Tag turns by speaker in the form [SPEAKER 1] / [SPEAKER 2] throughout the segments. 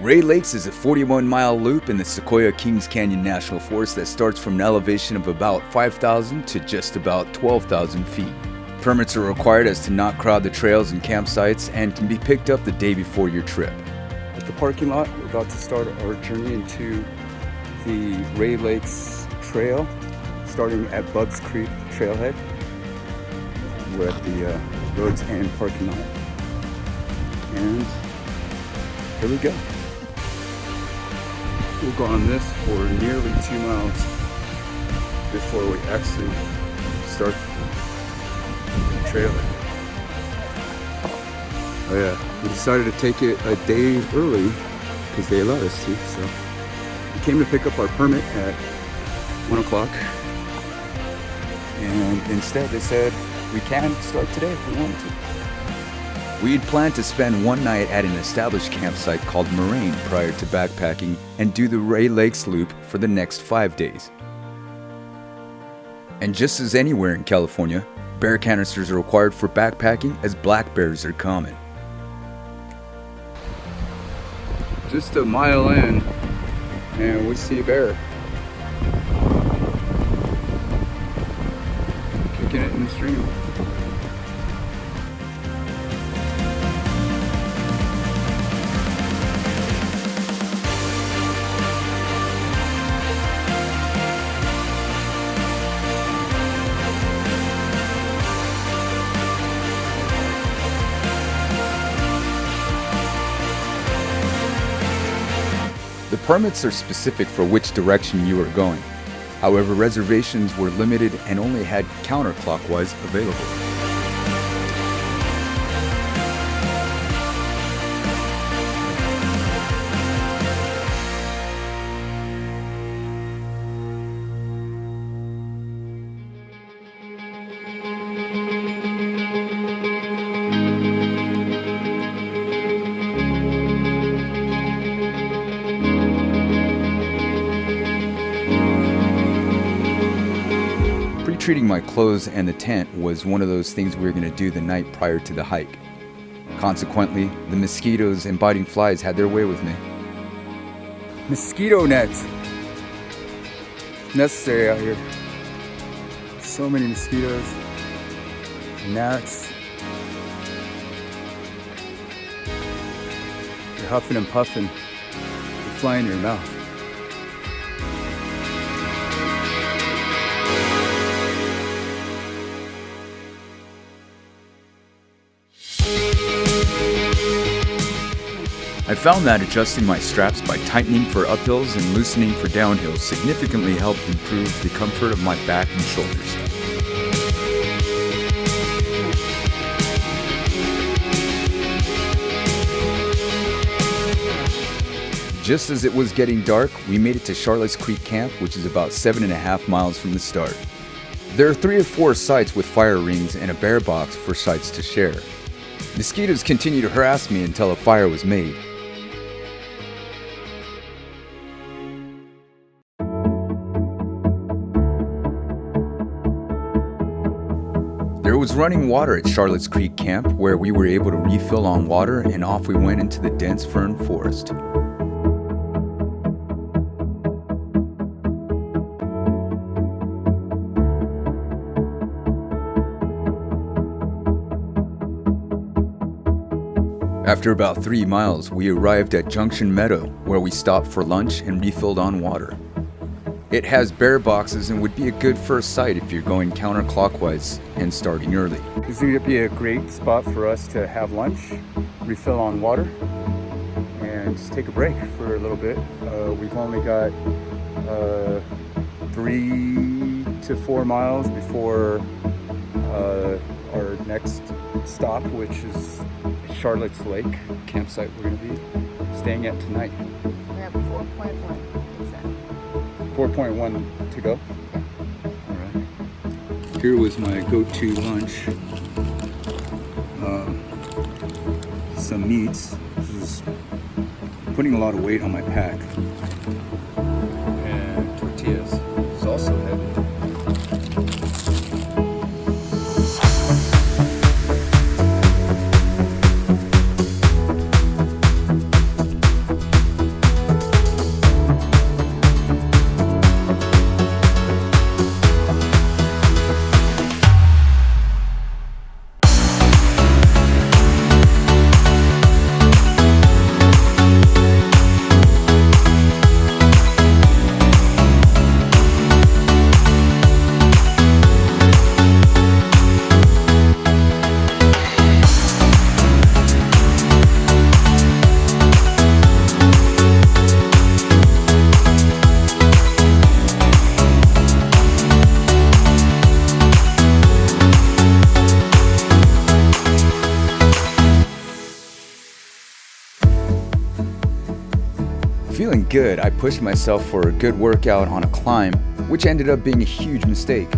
[SPEAKER 1] Rae Lakes is a 41-mile loop in the Sequoia Kings Canyon National Forest that starts from an elevation of about 5,000 to just about 12,000 feet. Permits are required as to not crowd the trails and campsites and can be picked up the day before your trip.
[SPEAKER 2] At the parking lot, we're about to start our journey into the Rae Lakes Trail, starting at Bugs Creek Trailhead. We're at the Roads End parking lot. And here we go. We'll go on this for nearly 2 miles before we actually start the trailer. Oh yeah, we decided to take it a day early because they allowed us to, so we came to pick up our permit at 1 o'clock, and instead they said we can start today if we wanted to.
[SPEAKER 1] We had planned to spend one night at an established campsite called Moraine prior to backpacking and do the Rae Lakes loop for the next 5 days. And just as anywhere in California, bear canisters are required for backpacking as black bears are common.
[SPEAKER 2] Just a mile in and we see a bear. Kicking it in the stream.
[SPEAKER 1] The permits are specific for which direction you are going. However, reservations were limited and only had counterclockwise available. Treating my clothes and the tent was one of those things we were going to do the night prior to the hike. Consequently, the mosquitoes and biting flies had their way with me.
[SPEAKER 2] Mosquito nets. Necessary out here. So many mosquitoes, gnats. You're huffing and puffing. They fly in your mouth.
[SPEAKER 1] I found that adjusting my straps by tightening for uphills and loosening for downhills significantly helped improve the comfort of my back and shoulders. Just as it was getting dark, we made it to Charlotte's Creek Camp, which is about 7.5 miles from the start. There are 3 or 4 sites with fire rings and a bear box for sites to share. Mosquitoes continued to harass me until a fire was made. There was running water at Charlotte's Creek Camp where we were able to refill on water, and off we went into the dense fern forest. After about 3 miles, we arrived at Junction Meadow, where we stopped for lunch and refilled on water. It has bear boxes and would be a good first site if you're going counterclockwise and starting early.
[SPEAKER 2] This is going to be a great spot for us to have lunch, refill on water, and just take a break for a little bit. We've only got 3 to 4 miles before our next stop, which is Charlotte's Lake campsite we're going to be staying at tonight.
[SPEAKER 3] We have 4.1 exactly.
[SPEAKER 2] 4.1 to go? All right. Here was my go-to lunch. Some meats. This is putting a lot of weight on my pack. And tortillas. This is also heavy.
[SPEAKER 1] Feeling good, I pushed myself for a good workout on a climb, which ended up being a huge mistake.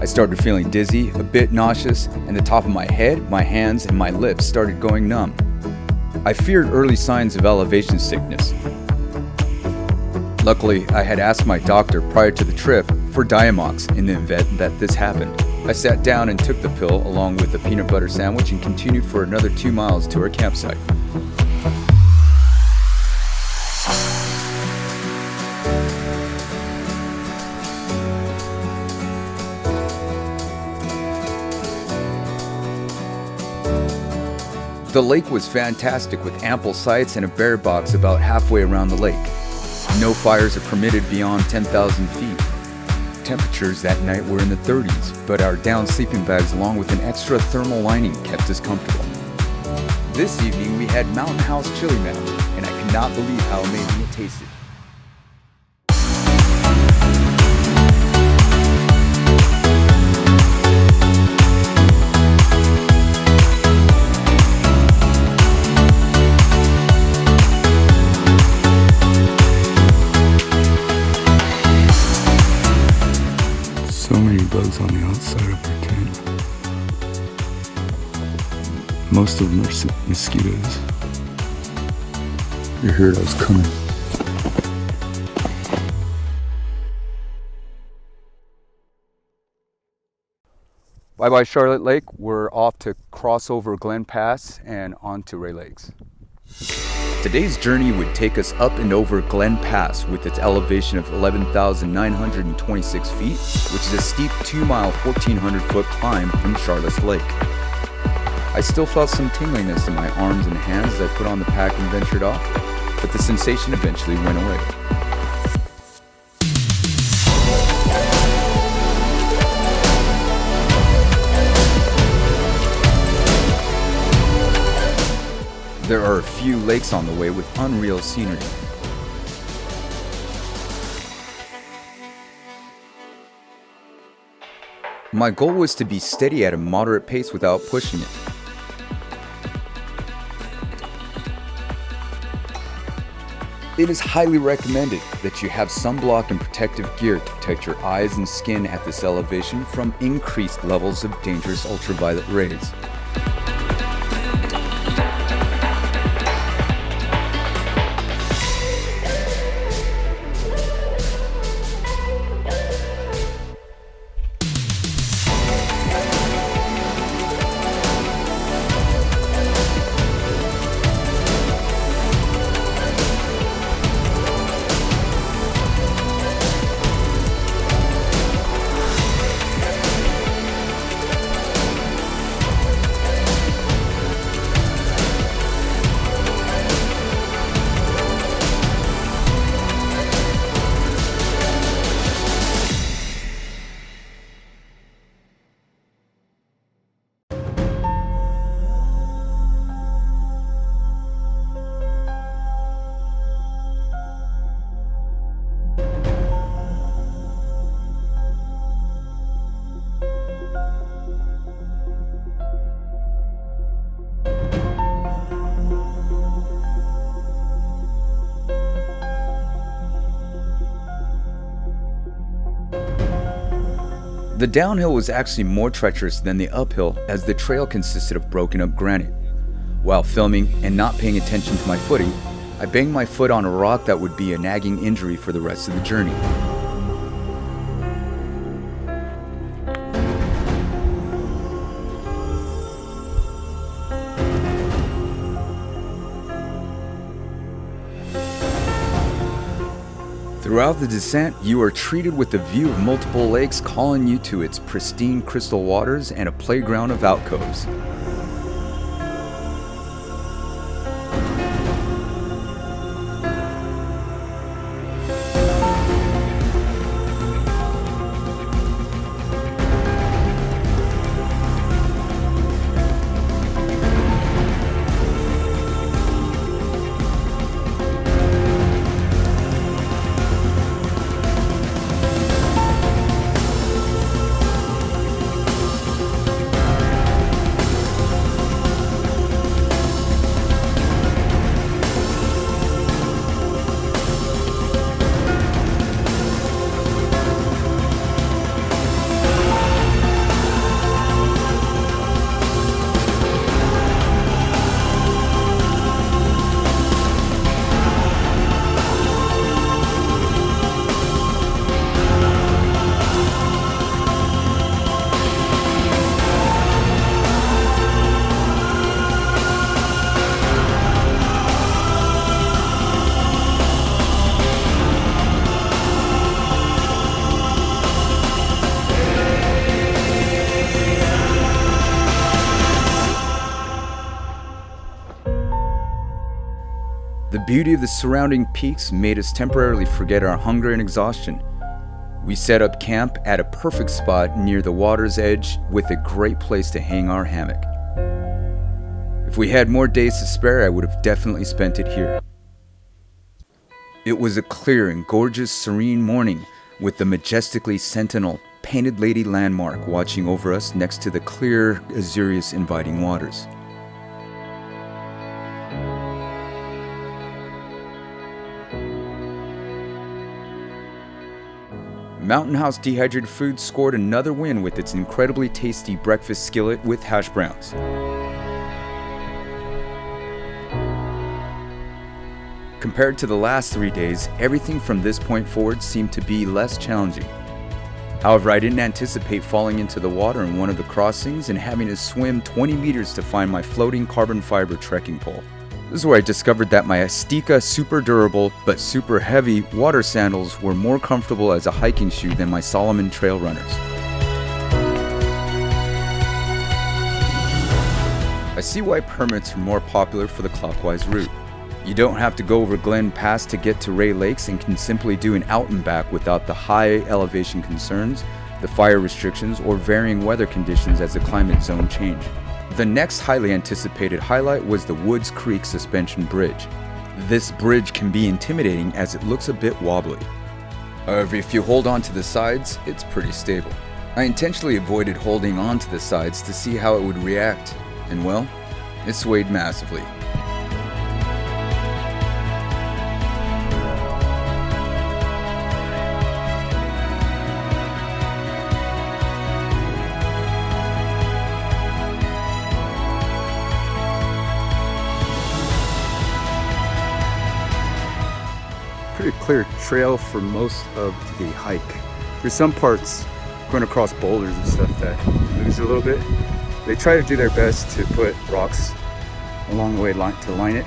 [SPEAKER 1] I started feeling dizzy, a bit nauseous, and the top of my head, my hands, and my lips started going numb. I feared early signs of elevation sickness. Luckily, I had asked my doctor prior to the trip for Diamox in the event that this happened. I sat down and took the pill along with a peanut butter sandwich and continued for another 2 miles to our campsite. The lake was fantastic with ample sights and a bear box about halfway around the lake. No fires are permitted beyond 10,000 feet. Temperatures that night were in the 30s, but our down sleeping bags along with an extra thermal lining kept us comfortable. This evening we had Mountain House Chili Mac, and I could not believe how amazing it tasted.
[SPEAKER 2] So many bugs on the outside of our tent. Most of them are mosquitoes. You heard I was coming.
[SPEAKER 1] Bye-bye Charlotte Lake. We're off to cross over Glen Pass and on to Rae Lakes. Today's journey would take us up and over Glen Pass with its elevation of 11,926 feet, which is a steep 2-mile, 1,400-foot climb from Charlotte Lake. I still felt some tingliness in my arms and hands as I put on the pack and ventured off, but the sensation eventually went away. There are a few lakes on the way with unreal scenery. My goal was to be steady at a moderate pace without pushing it. It is highly recommended that you have sunblock and protective gear to protect your eyes and skin at this elevation from increased levels of dangerous ultraviolet rays. The downhill was actually more treacherous than the uphill as the trail consisted of broken up granite. While filming and not paying attention to my footing, I banged my foot on a rock that would be a nagging injury for the rest of the journey. Throughout the descent, you are treated with a view of multiple lakes calling you to its pristine crystal waters and a playground of alcoves. The beauty of the surrounding peaks made us temporarily forget our hunger and exhaustion. We set up camp at a perfect spot near the water's edge with a great place to hang our hammock. If we had more days to spare, I would have definitely spent it here. It was a clear and gorgeous, serene morning with the majestically sentinel painted lady landmark watching over us next to the clear, azurious, inviting waters. Mountain House Dehydrated Foods scored another win with its incredibly tasty breakfast skillet with hash browns. Compared to the last 3 days, everything from this point forward seemed to be less challenging. However, I didn't anticipate falling into the water in one of the crossings and having to swim 20 meters to find my floating carbon fiber trekking pole. This is where I discovered that my Azteca super durable but super heavy water sandals were more comfortable as a hiking shoe than my Solomon trail runners. I see why permits are more popular for the clockwise route. You don't have to go over Glen Pass to get to Rae Lakes and can simply do an out and back without the high elevation concerns, the fire restrictions, or varying weather conditions as the climate zone change. The next highly anticipated highlight was the Woods Creek Suspension Bridge. This bridge can be intimidating as it looks a bit wobbly. However, if you hold on to the sides, it's pretty stable. I intentionally avoided holding on to the sides to see how it would react, and well, it swayed massively.
[SPEAKER 2] Pretty clear trail for most of the hike. There's some parts going across boulders and stuff that lose a little bit. They try to do their best to put rocks along the way to line it.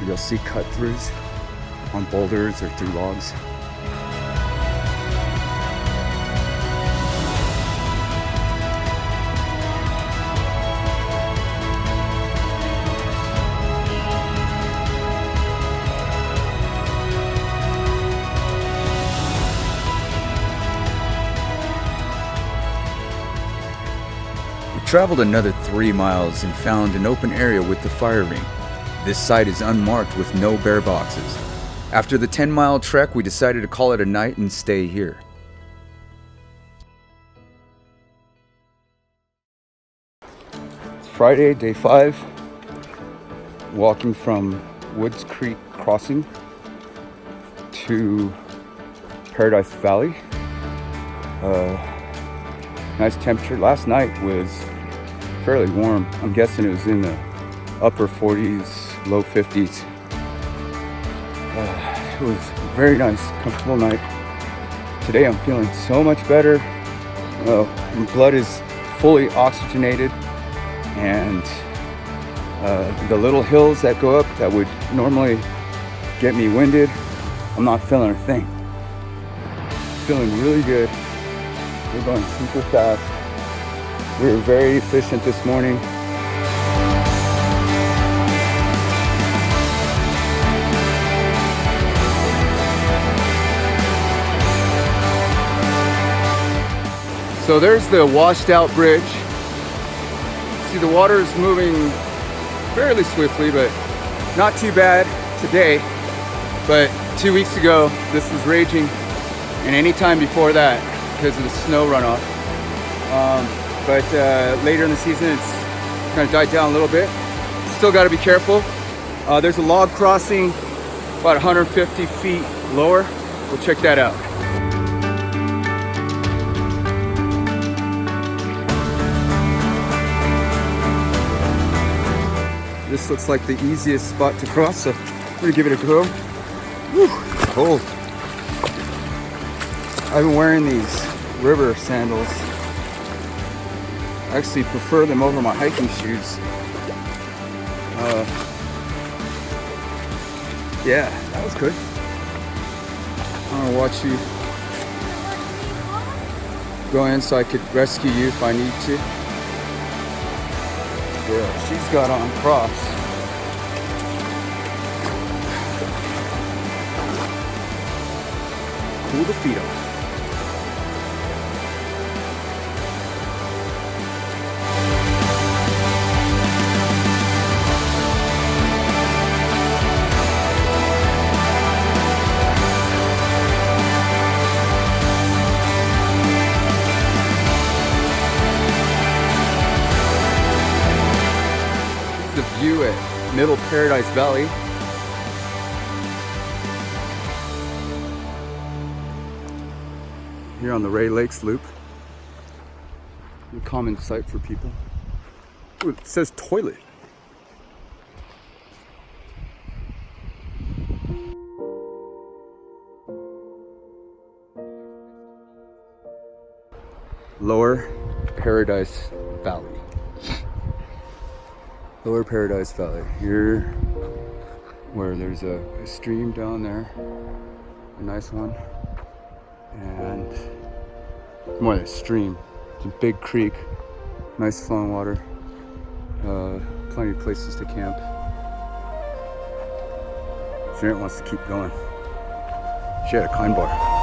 [SPEAKER 2] You'll see cut throughs on boulders or through logs.
[SPEAKER 1] Traveled another 3 miles and found an open area with the fire ring. This site is unmarked with no bare boxes. After the 10-mile trek, we decided to call it a night and stay here.
[SPEAKER 2] It's Friday, day 5. Walking from Woods Creek Crossing to Paradise Valley. Nice temperature. Last night was fairly warm. I'm guessing it was in the upper 40s, low 50s. It was a very nice, comfortable night. Today I'm feeling so much better. My blood is fully oxygenated, and the little hills that go up that would normally get me winded, I'm not feeling a thing. Feeling really good. We're going super fast. We were very efficient this morning. So there's the washed out bridge. See, the water is moving fairly swiftly, but not too bad today. But 2 weeks ago, this was raging, and any time before that, because of the snow runoff. But later in the season, it's kind of died down a little bit. Still got to be careful. There's a log crossing about 150 feet lower. We'll check that out. This looks like the easiest spot to cross, so I'm gonna give it a go. Whew, cold. I've been wearing these river sandals. I actually prefer them over my hiking shoes. Yeah, that was good. I'm gonna watch you go in so I could rescue you if I need to. Yeah, she's got on Crocs. cool to feed them. The view at Middle Paradise Valley. Here on the Rae Lakes loop. A common sight for people. Ooh, it says toilet. Lower Paradise Valley. Lower Paradise Valley. Here, where there's a stream down there, a nice one, and more than a stream, it's a big creek, nice flowing water, plenty of places to camp. Janet wants to keep going. She had a kind bar.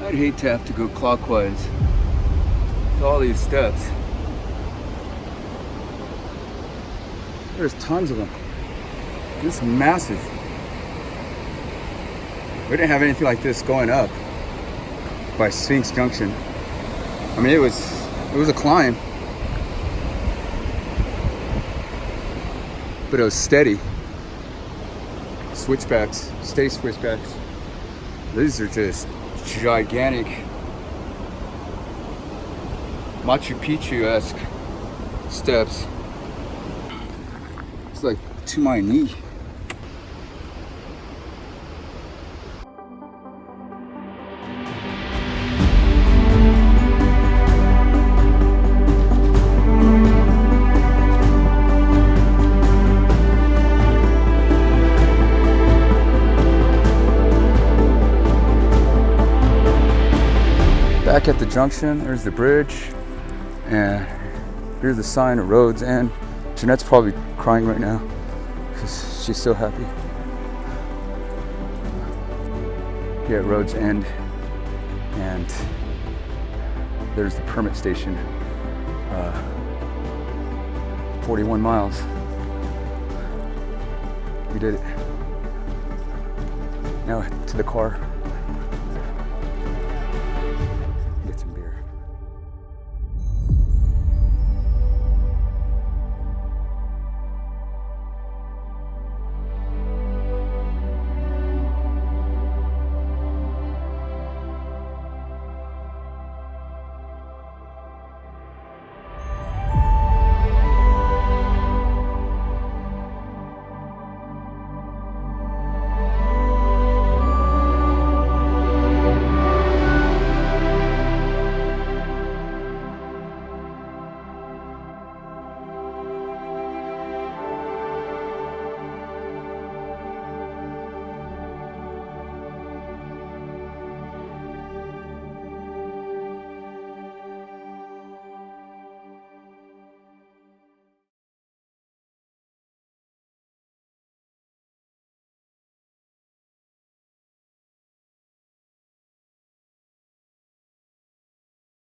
[SPEAKER 2] I'd hate to have to go clockwise with all these steps. There's tons of them. This is massive. We didn't have anything like this going up by Sphinx Junction. I mean, it was a climb, but it was steady. Switchbacks, steady switchbacks. These are just gigantic Machu Picchu-esque steps. It's like to my knee. Back at the junction, there's the bridge, and here's the sign of Roads End. Jeanette's probably crying right now because she's so happy. Here at Roads End, and there's the permit station. 41 miles. We did it. Now to the car.